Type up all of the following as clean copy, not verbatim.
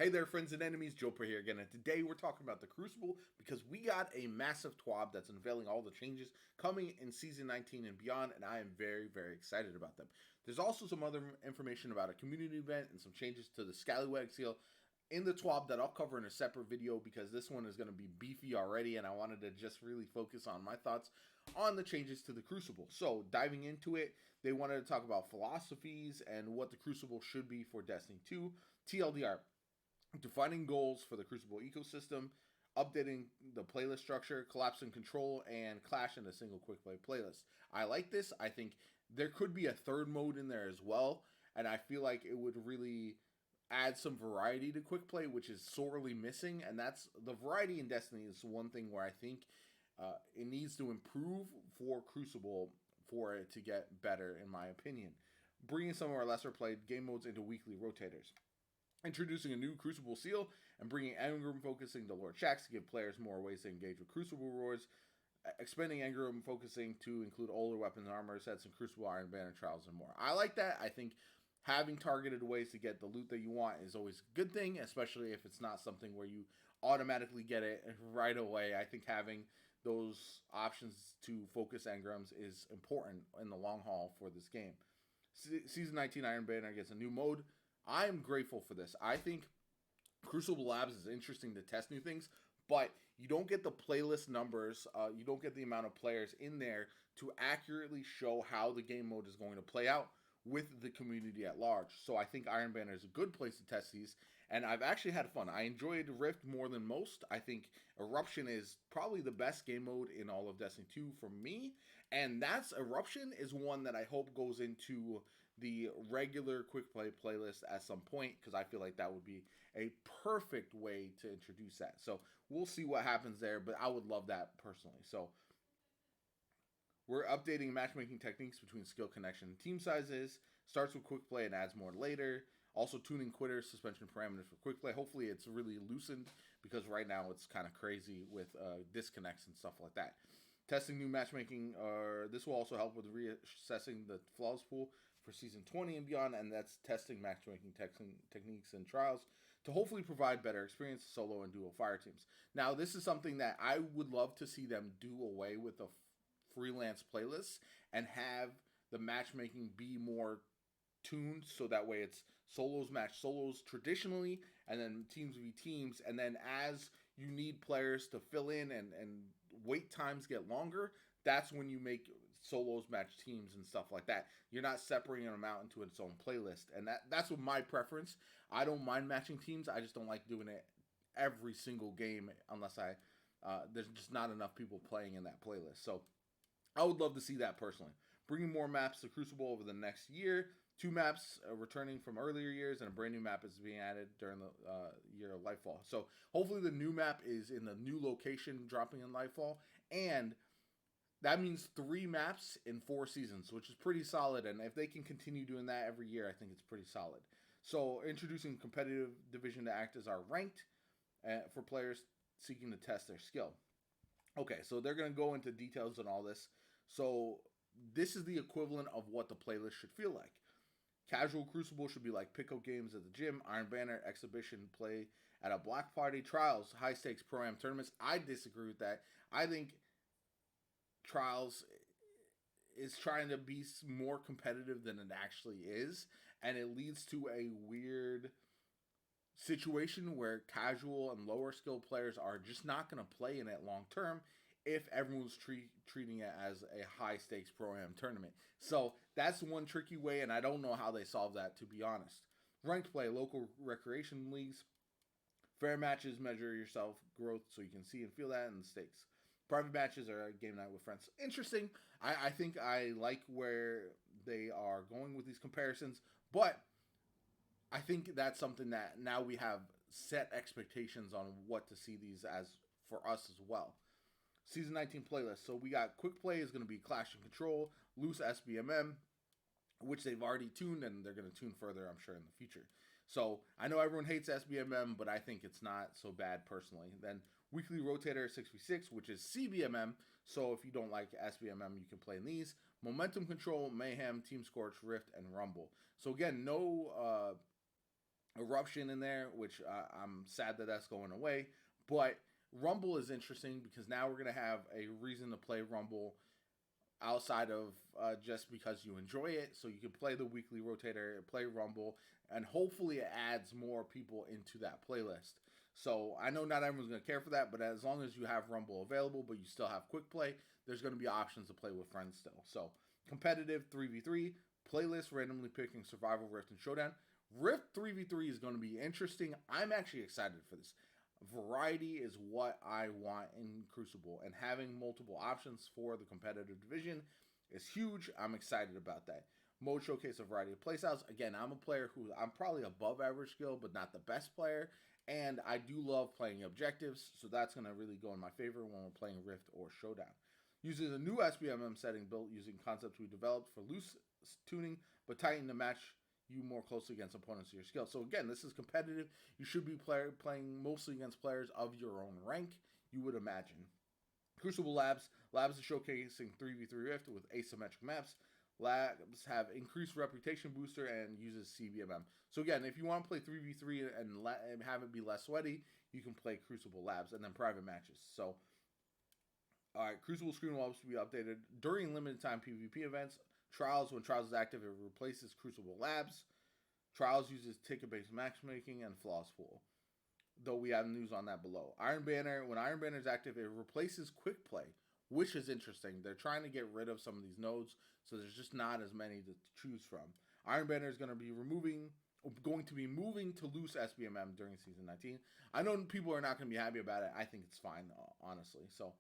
Hey there, friends and enemies. JoPaWrites here again, and today we're talking about the Crucible because we got a massive TWAB that's unveiling all the changes coming in Season 19 and beyond, and I am very, very excited about them. There's also some other information about a community event and some changes to the Scallywag seal in the TWAB that I'll cover in a separate video because this one is going to be beefy already, and I wanted to just really focus on my thoughts on the changes to the Crucible. So, diving into it, they wanted to talk about philosophies and what the Crucible should be for Destiny 2, TLDR, defining goals for the Crucible ecosystem, updating the playlist structure, collapsing control, and clash in a single quick play playlist. I like this. I think there could be a third mode in there as well, and I feel like it would really add some variety to quick play, which is sorely missing. And that's the variety in Destiny is one thing where I think it needs to improve for Crucible for it to get better, in my opinion. Bringing some of our lesser played game modes into weekly rotators, introducing a new Crucible seal, and bringing engram focusing to Lord Shaxx to give players more ways to engage with Crucible rewards, expanding engram focusing to include older weapons and armor sets and Crucible Iron Banner trials and more. I like that. I think having targeted ways to get the loot that you want is always a good thing, especially if it's not something where you automatically get it right away. I think having those options to focus engrams is important in the long haul for this game. Season 19 Iron Banner gets a new mode. I am grateful for this. I think Crucible Labs is interesting to test new things, but you don't get the playlist numbers, you don't get the amount of players in there to accurately show how the game mode is going to play out with the community at large. So I think Iron Banner is a good place to test these, and I've actually had fun. I enjoyed Rift more than most. I think Eruption is probably the best game mode in all of Destiny 2 for me, and that's Eruption is one that I hope goes into the regular quick play playlist at some point, because I feel like that would be a perfect way to introduce that. So we'll see what happens there, but I would love that personally. So we're updating matchmaking techniques between skill connection and team sizes. Starts with quick play and adds more later. Also tuning quitters, suspension parameters for quick play. Hopefully it's really loosened, because right now it's kind of crazy with disconnects and stuff like that. Testing new matchmaking. This will also help with reassessing the flawless pool for Season 20 and beyond, and that's testing matchmaking techniques and trials to hopefully provide better experience to solo and duo fire teams. Now, this is something that I would love to see them do away with the freelance playlists and have the matchmaking be more tuned, so that way it's solos match solos traditionally, and then teams v teams, and then as you need players to fill in and wait times get longer, that's when you make solos match teams and stuff like that. You're not separating them out into its own playlist, and that's what my preference. I don't mind matching teams, I just don't like doing it every single game unless there's just not enough people playing in that playlist. So I would love to see that personally. Bringing more maps to Crucible over the next year. 2 maps returning from earlier years, and a brand new map is being added during the year of Lightfall. So hopefully the new map is in the new location dropping in Lightfall, and that means 3 maps in 4 seasons, which is pretty solid. And if they can continue doing that every year, I think it's pretty solid. So introducing competitive division to act as our ranked for players seeking to test their skill. Okay, so they're going to go into details on all this. So this is the equivalent of what the playlist should feel like. Casual Crucible should be like pickup games at the gym, Iron Banner, exhibition play at a block party, trials, high stakes pro-am tournaments. I disagree with that. I think trials is trying to be more competitive than it actually is, and it leads to a weird situation where casual and lower skill players are just not going to play in it long term if everyone's treating it as a high stakes pro-am tournament. So that's one tricky way, and I don't know how they solve that, to be honest. Ranked play, local recreation leagues. Fair matches measure yourself growth so you can see and feel that in the stakes. Private matches are a game night with friends. Interesting. I think I like where they are going with these comparisons, but I think that's something that now we have set expectations on what to see these as for us as well. Season 19 playlist. So we got quick play is going to be Clash and Control, loose SBMM, which they've already tuned, and they're going to tune further, I'm sure, in the future. So I know everyone hates SBMM, but I think it's not so bad personally. Then weekly rotator 6v6, which is CBMM. So if you don't like SBMM, you can play in these. Momentum Control, Mayhem, Team Scorch, Rift, and Rumble. So again, no Eruption in there, which I'm sad that that's going away. But Rumble is interesting because now we're going to have a reason to play Rumble outside of just because you enjoy it. So you can play the weekly rotator, play Rumble, and hopefully it adds more people into that playlist. So I know not everyone's going to care for that, but as long as you have Rumble available, but you still have Quickplay, there's going to be options to play with friends still. So competitive 3v3, playlist randomly picking Survival, Rift, and Showdown. Rift 3v3 is going to be interesting. I'm actually excited for this. Variety is what I want in Crucible, and having multiple options for the competitive division is huge. I'm excited about that. Mode showcase a variety of playstyles. Again, I'm a player who I'm probably above average skill, but not the best player. And I do love playing objectives, so that's going to really go in my favor when we're playing Rift or Showdown. Using the new SBMM setting built using concepts we developed for loose tuning, but tighten to match you more closely against opponents of your skill. So again, this is competitive. You should be playing mostly against players of your own rank, you would imagine. Crucible Labs. Labs is showcasing 3v3 Rift with asymmetric maps. Labs have increased reputation booster and uses CBMM. So again, if you want to play 3v3 and have it be less sweaty, you can play Crucible Labs and then private matches. So, all right, Crucible screen will also be updated during limited time PvP events. Trials, when Trials is active, it replaces Crucible Labs. Trials uses ticket-based matchmaking and Flawless Pool, though we have news on that below. Iron Banner, when Iron Banner is active, it replaces Quickplay, which is interesting. They're trying to get rid of some of these nodes, so there's just not as many to choose from. Iron Banner is going to be moving to loose SBMM during Season 19. I know people are not going to be happy about it. I think it's fine, honestly. So,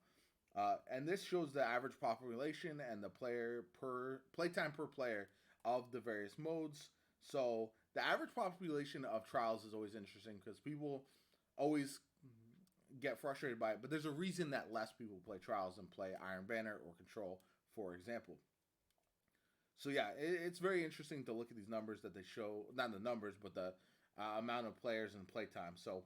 and this shows the average population and the playtime per player of the various modes. So the average population of Trials is always interesting because people always get frustrated by it, but there's a reason that less people play Trials than play Iron Banner or Control, for example. So yeah, it's very interesting to look at these numbers that they show, not the numbers, but the amount of players and playtime. So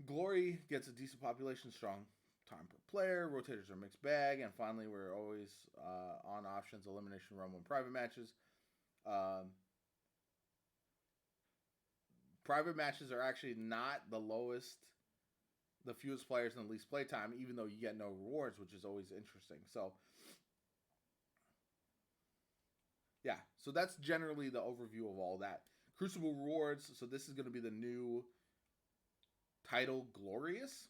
Glory gets a decent population, strong time per player. Rotators are mixed bag, and finally, we're always on options, elimination, rumble, and private matches. Private matches are actually not the lowest, the fewest players and the least playtime, even though you get no rewards, which is always interesting. So, yeah, so that's generally the overview of all that. Crucible rewards, so this is going to be the new title, Glorious,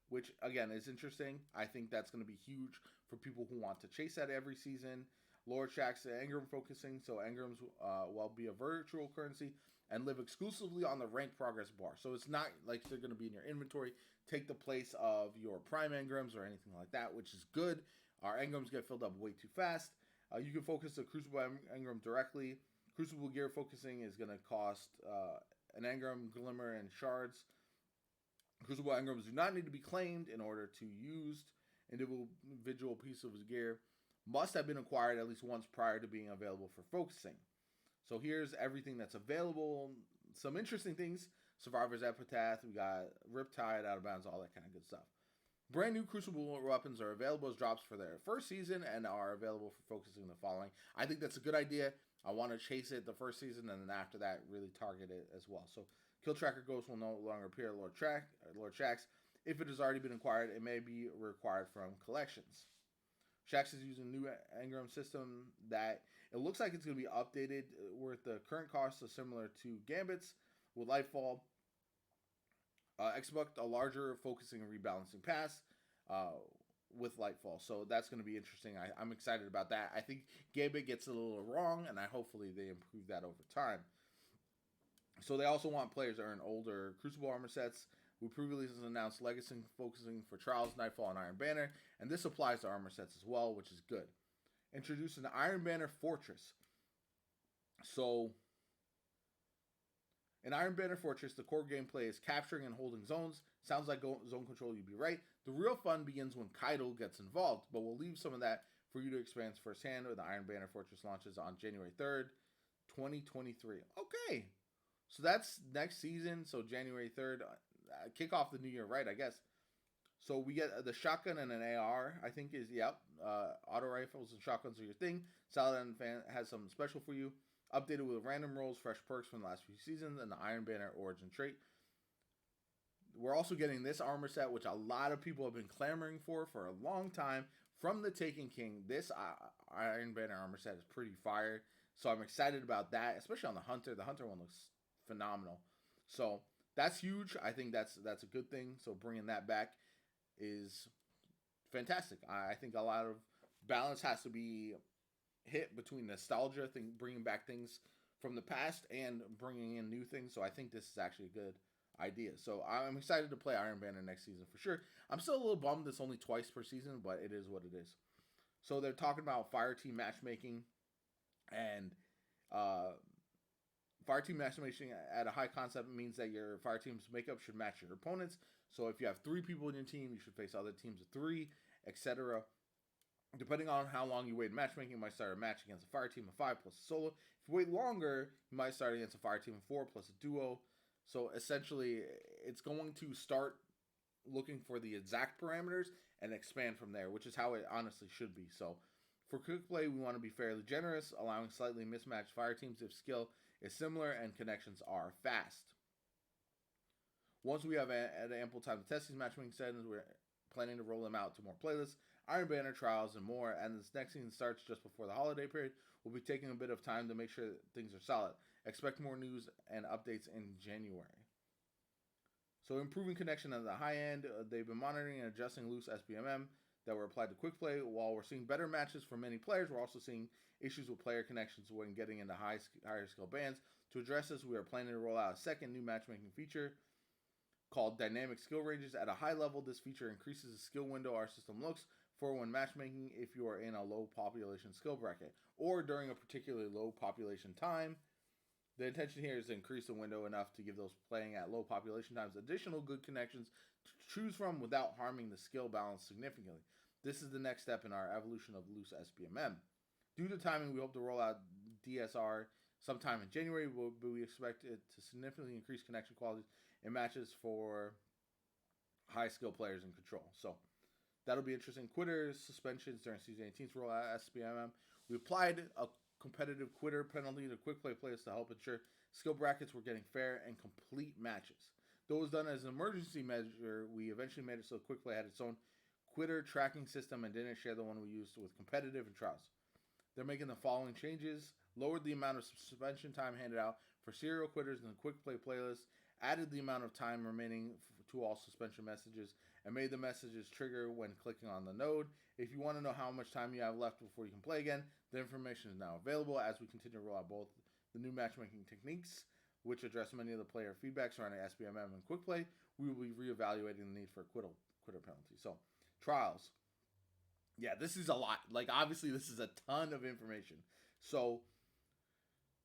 which again is interesting. I think that's going to be huge for people who want to chase that every season. Lord Shaxx Engram focusing, so Engrams will be a virtual currency and live exclusively on the rank progress bar. So it's not like they're going to be in your inventory, take the place of your prime Engrams or anything like that, which is good. Our Engrams get filled up way too fast. You can focus the Crucible Engram directly. Crucible gear focusing is going to cost an Engram, Glimmer, and Shards. Crucible Engrams do not need to be claimed in order to use individual pieces of gear. Must have been acquired at least once prior to being available for focusing. So here's everything that's available. Some interesting things. Survivor's Epitaph. We got Riptide, Out of Bounds, all that kind of good stuff. Brand new Crucible weapons are available as drops for their first season and are available for focusing the following. I think that's a good idea. I want to chase it the first season, and then after that, really target it as well. So Kill Tracker Ghost will no longer appear at Lord Shaxx. If it has already been acquired, it may be required from collections. Shaxx is using a new Engram system that it looks like it's going to be updated where the current costs are similar to Gambit's with Lightfall. Expect a larger focusing and rebalancing pass with Lightfall. So that's going to be interesting. I'm excited about that. I think Gambit gets a little wrong, and hopefully they improve that over time. So they also want players to earn older Crucible armor sets. We previously announced Legacy focusing for Trials, Nightfall, and Iron Banner, and this applies to armor sets as well, which is good. Introducing the Iron Banner Fortress. So, in Iron Banner Fortress, the core gameplay is capturing and holding zones. Sounds like zone control, you'd be right. The real fun begins when Kaido gets involved, but we'll leave some of that for you to experience firsthand when the Iron Banner Fortress launches on January 3rd, 2023. Okay, so that's next season, so January 3rd. Kick off the new year, right, I guess. So we get the shotgun and an AR, I think is, yep. Auto rifles and shotguns are your thing. Saladin fan has something special for you. updated with random rolls, fresh perks from the last few seasons, and the Iron Banner origin trait. We're also getting this armor set, which a lot of people have been clamoring for a long time, from the Taken King. This Iron Banner armor set is pretty fire, so I'm excited about that, especially on the Hunter. The Hunter one looks phenomenal, so that's huge. I think that's a good thing. So bringing that back is fantastic. I think a lot of balance has to be hit between nostalgia, bringing back things from the past, and bringing in new things. So I think this is actually a good idea. So I'm excited to play Iron Banner next season for sure. I'm still a little bummed it's only twice per season, but it is what it is. So they're talking about fire team matchmaking, and fire team matchmaking at a high concept means that your fire team's makeup should match your opponents. So if you have 3 people in your team, you should face other teams of 3, etc. Depending on how long you wait in matchmaking, you might start a match against a fire team of 5 plus a solo. If you wait longer, you might start against a fire team of 4 plus a duo. So essentially, it's going to start looking for the exact parameters and expand from there, which is how it honestly should be. So for Quickplay, we want to be fairly generous, allowing slightly mismatched fire teams if skill is similar and connections are fast. Once we have ample time to test these matchmaking settings, we're planning to roll them out to more playlists, Iron Banner trials, and more. And this next season starts just before the holiday period. We'll be taking a bit of time to make sure that things are solid. Expect more news and updates in January. So improving connection at the high end, they've been monitoring and adjusting loose SBMM that were applied to Quickplay. While we're seeing better matches for many players, we're also seeing issues with player connections when getting into higher skill bands. To address this, we are planning to roll out a second new matchmaking feature called Dynamic Skill Ranges. At a high level, this feature increases the skill window our system looks for when matchmaking if you are in a low population skill bracket or during a particularly low population time. The intention here is to increase the window enough to give those playing at low population times additional good connections to choose from without harming the skill balance significantly. This is the next step in our evolution of loose SBMM. Due to timing, we hope to roll out DSR sometime in January, but we expect it to significantly increase connection quality in matches for high skill players in control. So that'll be interesting. Quitters, suspensions during Season 18's rollout SBMM. We applied a competitive quitter penalty to Quickplay players to help ensure skill brackets were getting fair and complete matches. Though it was done as an emergency measure, we eventually made it so Quickplay had its own quitter tracking system and didn't share the one we used with competitive and trials. They're making the following changes: lowered the amount of suspension time handed out for serial quitters in the Quickplay playlist, added the amount of time remaining to all suspension messages, and made the messages trigger when clicking on the node. If you want to know how much time you have left before you can play again, the information is now available as we continue to roll out both the new matchmaking techniques, which address many of the player feedback surrounding SBMM and Quickplay. We will be reevaluating the need for a quitter penalty. So, trials. Yeah, this is a lot. Like, obviously, this is a ton of information. So,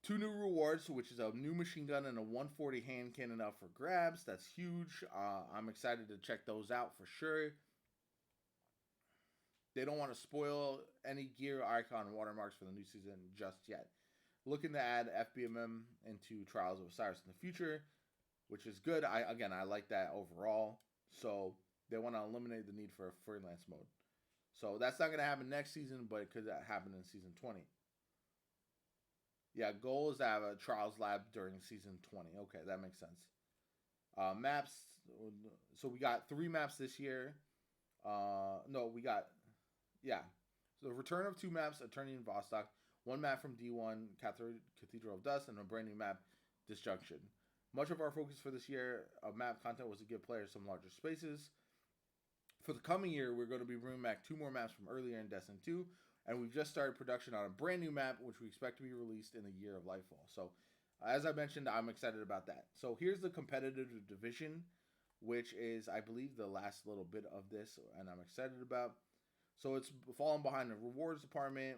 2 new rewards, which is a new machine gun and a 140 hand cannon up for grabs. That's huge. I'm excited to check those out for sure. They don't want to spoil any gear, icon, watermarks for the new season just yet. Looking to add FBMM into Trials of Osiris in the future, which is good. I like that overall. So they want to eliminate the need for a freelance mode. So that's not going to happen next season, but it could happen in Season 20. Yeah, goal is to have a Trials lab during Season 20. Okay, that makes sense. Maps. So we got 3 maps this year. So the return of 2 maps, Attorney and Vostok, 1 map from D1, Cathedral of Dust, and a brand new map, Disjunction. Much of our focus for this year of map content was to give players some larger spaces. For the coming year, we're going to be bringing back 2 more maps from earlier in Destiny 2, and we've just started production on a brand new map, which we expect to be released in the year of Lightfall. So, as I mentioned, I'm excited about that. So here's the competitive division, which is, I believe, the last little bit of this, and I'm excited about. So it's fallen behind the rewards department.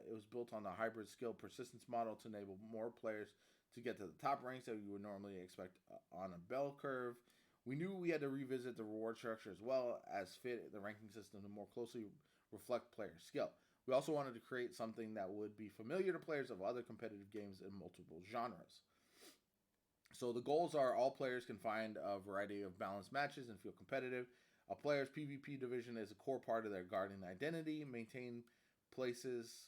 It was built on the hybrid skill persistence model to enable more players to get to the top ranks that you would normally expect on a bell curve. We knew we had to revisit the reward structure as well as fit the ranking system to more closely reflect player skill. We also wanted to create something that would be familiar to players of other competitive games in multiple genres. So the goals are all players can find a variety of balanced matches and feel competitive. A player's PvP division is a core part of their guardian identity. Maintain places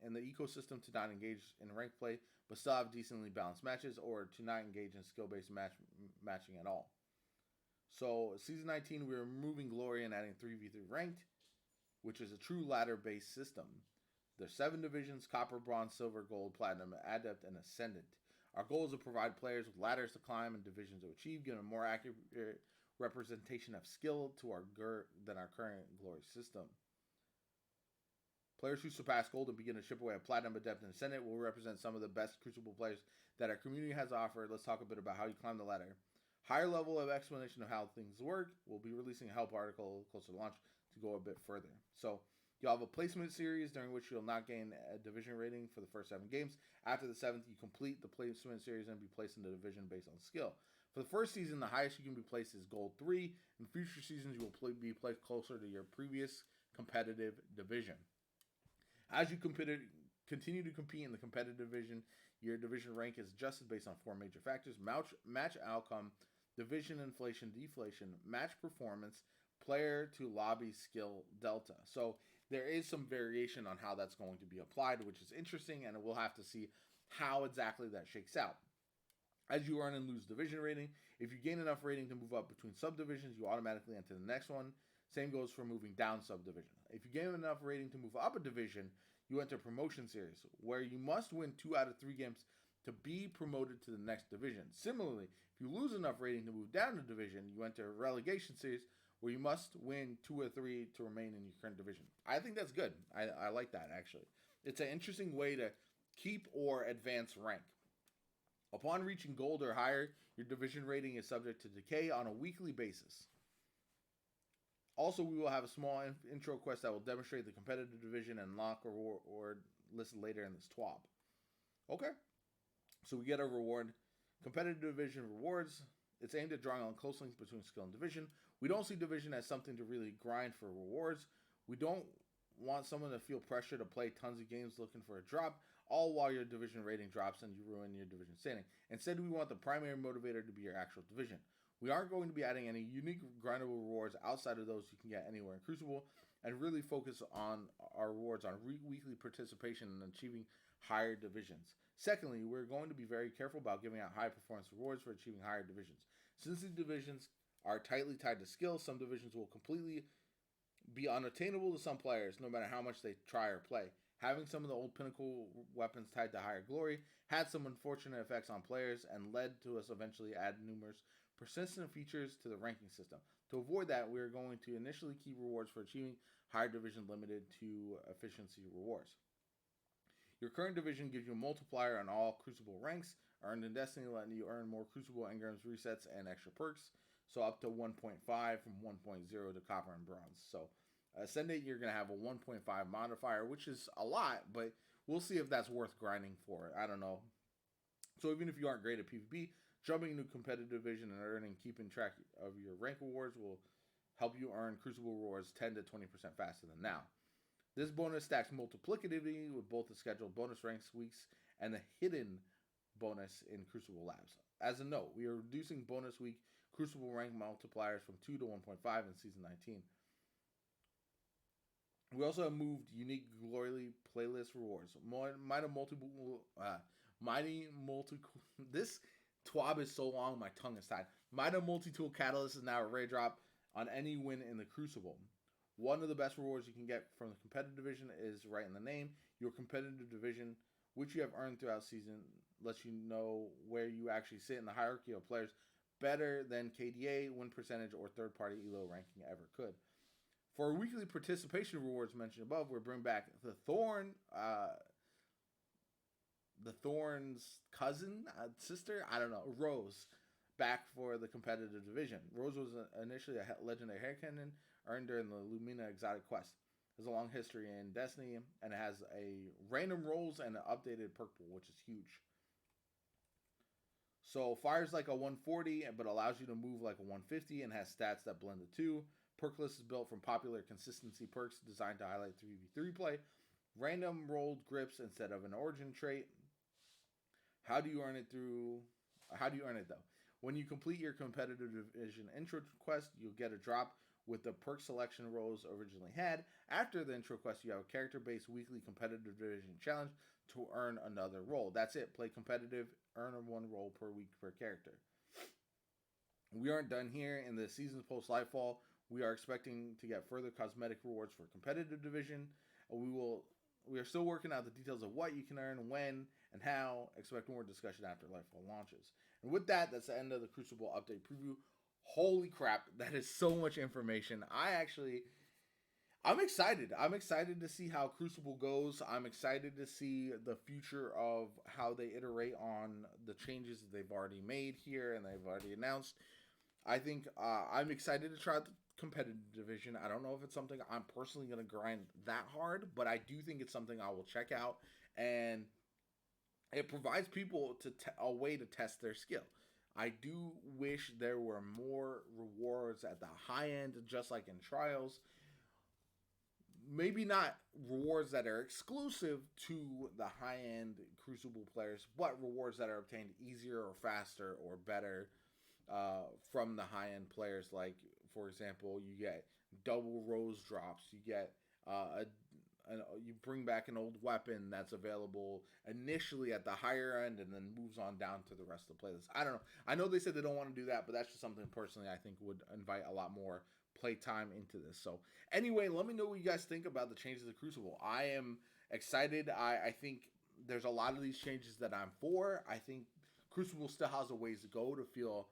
in the ecosystem to not engage in rank play, but still have decently balanced matches, or to not engage in skill-based matching at all. So, Season 19, we're removing Glory and adding 3v3 Ranked, which is a true ladder-based system. There's 7 divisions: Copper, Bronze, Silver, Gold, Platinum, Adept, and Ascendant. Our goal is to provide players with ladders to climb and divisions to achieve, giving a more accurate representation of skill to than our current Glory system. Players who surpass Gold and begin to chip away at Platinum, Adept, and Ascendant will represent some of the best Crucible players that our community has offered. Let's talk a bit about how you climb the ladder. Higher level of explanation of how things work. We'll be releasing a help article closer to launch to go a bit further. So, you'll have a placement series during which you'll not gain a division rating for the first 7 games. After the 7th, you complete the placement series and be placed in the division based on skill. For the first season, the highest you can be placed is Gold 3. In future seasons, you will be placed closer to your previous competitive division. As you continue to compete in the competitive division, your division rank is adjusted based on 4 major factors: match outcome, division inflation, deflation, match performance, player to lobby skill delta. So there is some variation on how that's going to be applied, which is interesting, and we'll have to see how exactly that shakes out. As you earn and lose division rating, if you gain enough rating to move up between subdivisions, you automatically enter the next one. Same goes for moving down subdivision. If you gain enough rating to move up a division, you enter promotion series, where you must win 2 out of 3 games to be promoted to the next division. Similarly, if you lose enough rating to move down a division, you enter relegation series, where you must win 2 or 3 to remain in your current division. I think that's good. I like that, actually. It's an interesting way to keep or advance rank. Upon reaching Gold or higher, your division rating is subject to decay on a weekly basis. Also, we will have a small intro quest that will demonstrate the competitive division and unlock a reward listed later in this TWAB. Okay, so we get a reward. Competitive division rewards. It's aimed at drawing on close links between skill and division. We don't see division as something to really grind for rewards. We don't want someone to feel pressure to play tons of games looking for a drop, all while your division rating drops and you ruin your division standing. Instead, we want the primary motivator to be your actual division. We aren't going to be adding any unique grindable rewards outside of those you can get anywhere in Crucible, and really focus on our rewards on weekly participation and achieving higher divisions. Secondly, we're going to be very careful about giving out high performance rewards for achieving higher divisions. Since the divisions are tightly tied to skill, some divisions will completely be unattainable to some players, no matter how much they try or play. Having some of the old pinnacle weapons tied to higher glory had some unfortunate effects on players and led to us eventually add numerous persistent features to the ranking system. To avoid that, we are going to initially keep rewards for achieving higher division limited to efficiency rewards. Your current division gives you a multiplier on all Crucible ranks earned in Destiny, letting you earn more Crucible engrams, resets, and extra perks. So up to 1.5 from 1.0 to Copper and Bronze. So Ascendant, you're going to have a 1.5 modifier, which is a lot, but we'll see if that's worth grinding for. I don't know. So even if you aren't great at PvP, jumping into competitive division and keeping track of your rank rewards will help you earn Crucible rewards 10 to 20% faster than now. This bonus stacks multiplicatively with both the scheduled bonus ranks weeks and the hidden bonus in Crucible Labs. As a note, we are reducing bonus week Crucible rank multipliers from 2 to 1.5 in Season 19. We also have moved unique Glory playlist rewards. This TWAB is so long, my tongue is tied. Mighty Multi-Tool Catalyst is now a rare drop on any win in the Crucible. One of the best rewards you can get from the competitive division is right in the name. Your competitive division, which you have earned throughout season, lets you know where you actually sit in the hierarchy of players better than KDA, win percentage, or third-party ELO ranking ever could. For weekly participation rewards mentioned above, we're bringing back the Thorn's cousin, sister, I don't know, Rose, back for the competitive division. Rose was initially a legendary hair cannon earned during the Lumina Exotic Quest. There's a long history in Destiny, and it has a random rolls and an updated perk pool, which is huge. So fires like a 140, but allows you to move like a 150 and has stats that blend the two. Perk list is built from popular consistency perks designed to highlight 3v3 play. Random rolled grips instead of an origin trait. How do you earn it though? When you complete your competitive division intro quest, you'll get a drop with the perk selection roles originally had. After the intro quest, you have a character-based weekly competitive division challenge to earn another role. That's it. Play competitive, earn one role per week per character. We aren't done here. In the seasons post Lightfall, we are expecting to get further cosmetic rewards for competitive division. We are still working out the details of what you can earn, when, and how. Expect more discussion after Lightfall launches. And with that, that's the end of the Crucible update preview. Holy crap, that is so much information. I'm excited. I'm excited to see how Crucible goes. I'm excited to see the future of how they iterate on the changes that they've already made here and they've already announced. I think I'm excited to try the competitive division. I don't know if it's something I'm personally going to grind that hard, but I do think it's something I will check out, and it provides people a way to test their skill. I do wish there were more rewards at the high end, just like in Trials. Maybe not rewards that are exclusive to the high end Crucible players, but rewards that are obtained easier or faster or better from the high end players. Like, for example, you get double rose drops, you get you bring back an old weapon that's available initially at the higher end and then moves on down to the rest of the playlist. I don't know. I know they said they don't want to do that, but that's just something personally I think would invite a lot more play time into this. So anyway, let me know what you guys think about the changes to Crucible. I am excited. I think there's a lot of these changes that I'm for. I think Crucible still has a ways to go to feel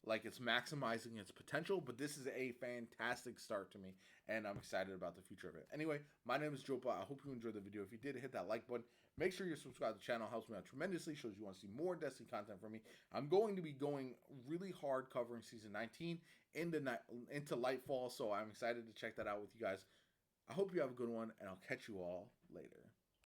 like it's maximizing its potential, but this is a fantastic start to me, and I'm excited about the future of it. Anyway, my name is JoPa. I hope you enjoyed the video. If you did, hit that like button. Make sure you're subscribed to the channel. It helps me out tremendously. Shows you want to see more Destiny content from me. I'm going to be going really hard covering Season 19 into Lightfall, so I'm excited to check that out with you guys. I hope you have a good one, and I'll catch you all later.